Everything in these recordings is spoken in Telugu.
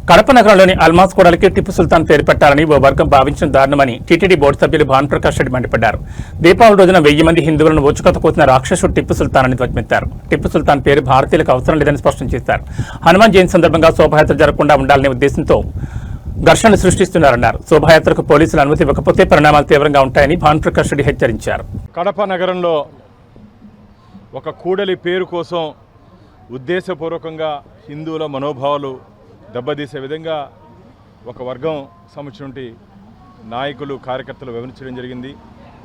కడప నగరంలోని అల్మాస్ కూడలికి టిప్పు సుల్తాన్ పేరు పెట్టాలని ఓ వర్గం భావించిన దారుణమని టీటీడీ బోర్డు సభ్యులు భానుప్రకాష్ రెడ్డి మండిపడ్డారు. దీపావళి రోజున 1000 మంది హిందువులను ఊచుకొత కోసిన రాక్షసుడు టిప్పు సుల్తాన్ అని ధ్వజమెత్తారు. టిప్పు సుల్తాన్ పేరు భారతీయులకు అవసరం లేదని స్పష్టం చేశారు. హనుమాన్ జయంతి సందర్భంగా శోభాయాత్ర జరగకుండా ఉండాలనే ఉద్దేశంతో ఘర్షణలు సృష్టిస్తున్నారన్నారు. శోభాయాత్రకు పోలీసులు అనుమతి ఇవ్వకపోతే పరిణామాలు తీవ్రంగా ఉంటాయని భానుప్రకాష్ రెడ్డి హెచ్చరించారు. కడప నగరంలో ఒక కూడలి పేరు కోసం ఉద్దేశపూర్వకంగా హిందువుల మనోభావాలు దెబ్బతీసే విధంగా ఒక వర్గం సంబంధించినటువంటి నాయకులు కార్యకర్తలు వివరించడం జరిగింది.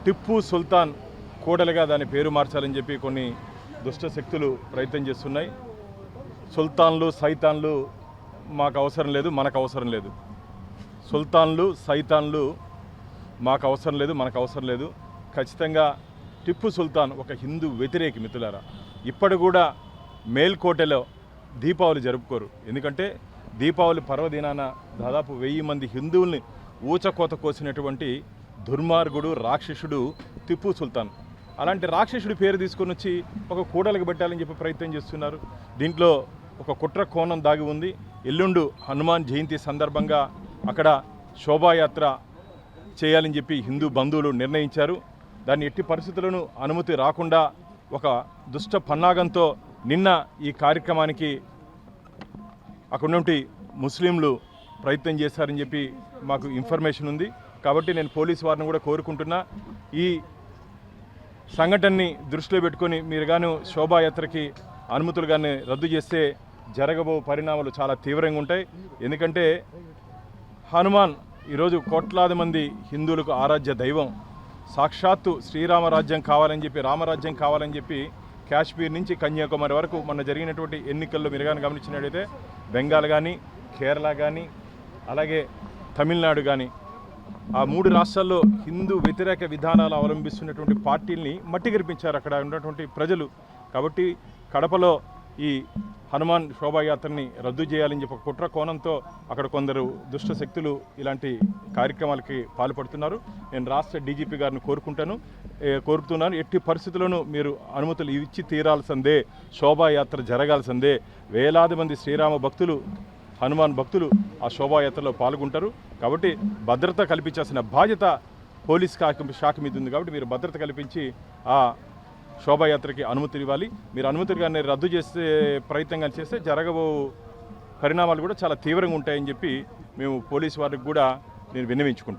టిప్పు సుల్తాన్ కూడలిగా దాని పేరు మార్చాలని చెప్పి కొన్ని దుష్ట శక్తులు ప్రయత్నం చేస్తున్నాయి. సుల్తాన్లు సైతాన్లు మాకు అవసరం లేదు, మనకు అవసరం లేదు. సుల్తాన్లు సైతాన్లు మాకు అవసరం లేదు, మనకు అవసరం లేదు. ఖచ్చితంగా టిప్పు సుల్తాన్ ఒక హిందూ వ్యతిరేకి మిత్రులారా. ఇప్పటి కూడా మేల్కోటలో దీపావళి జరుపుకోరు. ఎందుకంటే దీపావళి పర్వదినాన దాదాపు 1000 మంది హిందువుల్ని ఊచకోత కోసినటువంటి దుర్మార్గుడు రాక్షసుడు టిప్పు సుల్తాన్. అలాంటి రాక్షసుడి పేరు తీసుకొని వచ్చి ఒక కూడలికి పెట్టాలని చెప్పి ప్రయత్నం చేస్తున్నారు. దీంట్లో ఒక కుట్ర కోణం దాగి ఉంది. ఎల్లుండు హనుమాన్ జయంతి సందర్భంగా అక్కడ శోభాయాత్ర చేయాలని చెప్పి హిందూ బంధువులు నిర్ణయించారు. దాన్ని ఎట్టి పరిస్థితులను అనుమతి రాకుండా ఒక దుష్ట పన్నాగంతో నిన్న ఈ కార్యక్రమానికి అక్కడ నుండి ముస్లింలు ప్రయత్నం చేశారని చెప్పి మాకు ఇన్ఫర్మేషన్ ఉంది. కాబట్టి నేను పోలీసు వారిని కూడా కోరుకుంటున్నా, ఈ సంఘటనని దృష్టిలో పెట్టుకొని మీరు కానీ శోభాయాత్రకి అనుమతులు కానీ రద్దు చేస్తే జరగబో పరిణామాలు చాలా తీవ్రంగా ఉంటాయి. ఎందుకంటే హనుమాన్ ఈరోజు కోట్లాది మంది హిందువులకు ఆరాధ్య దైవం. సాక్షాత్తు శ్రీరామరాజ్యం కావాలని చెప్పి, రామరాజ్యం కావాలని చెప్పి కాశ్మీర్ నుంచి కన్యాకుమారి వరకు మొన్న జరిగినటువంటి ఎన్నికల్లో మీరు కానీ గమనించినట్టయితే బెంగాల్ కానీ, కేరళ కానీ, అలాగే తమిళనాడు కానీ, ఆ 3 రాష్ట్రాల్లో హిందూ వ్యతిరేక విధానాలు అవలంబిస్తున్నటువంటి పార్టీల్ని మట్టి గరిపించారు అక్కడ ఉన్నటువంటి ప్రజలు. కాబట్టి కడపలో ఈ హనుమాన్ శోభాయాత్రని రద్దు చేయాలని చెప్పి కుట్ర కోణంతో అక్కడ కొందరు దుష్ట శక్తులు ఇలాంటి కార్యక్రమాలకి పాల్పడుతున్నారు. నేను రాష్ట్ర డీజీపీ గారిని కోరుతున్నాను, ఎట్టి పరిస్థితుల్లోనూ మీరు అనుమతులు ఇచ్చి తీరాల్సిందే, శోభాయాత్ర జరగాల్సిందే. వేలాది మంది శ్రీరామ భక్తులు, హనుమాన్ భక్తులు ఆ శోభాయాత్రలో పాల్గొంటారు. కాబట్టి భద్రత కల్పించాల్సిన బాధ్యత పోలీస్ శాఖ మీద ఉంది. కాబట్టి మీరు భద్రత కల్పించి ఆ శోభాయాత్రకి అనుమతులు ఇవ్వాలి. మీరు అనుమతులు కానీ రద్దు చేసే ప్రయత్నం కానీ చేస్తే జరగబో పరిణామాలు కూడా చాలా తీవ్రంగా ఉంటాయని చెప్పి మేము పోలీసు వారికి కూడా నేను విన్నవించుకుంటున్నాను.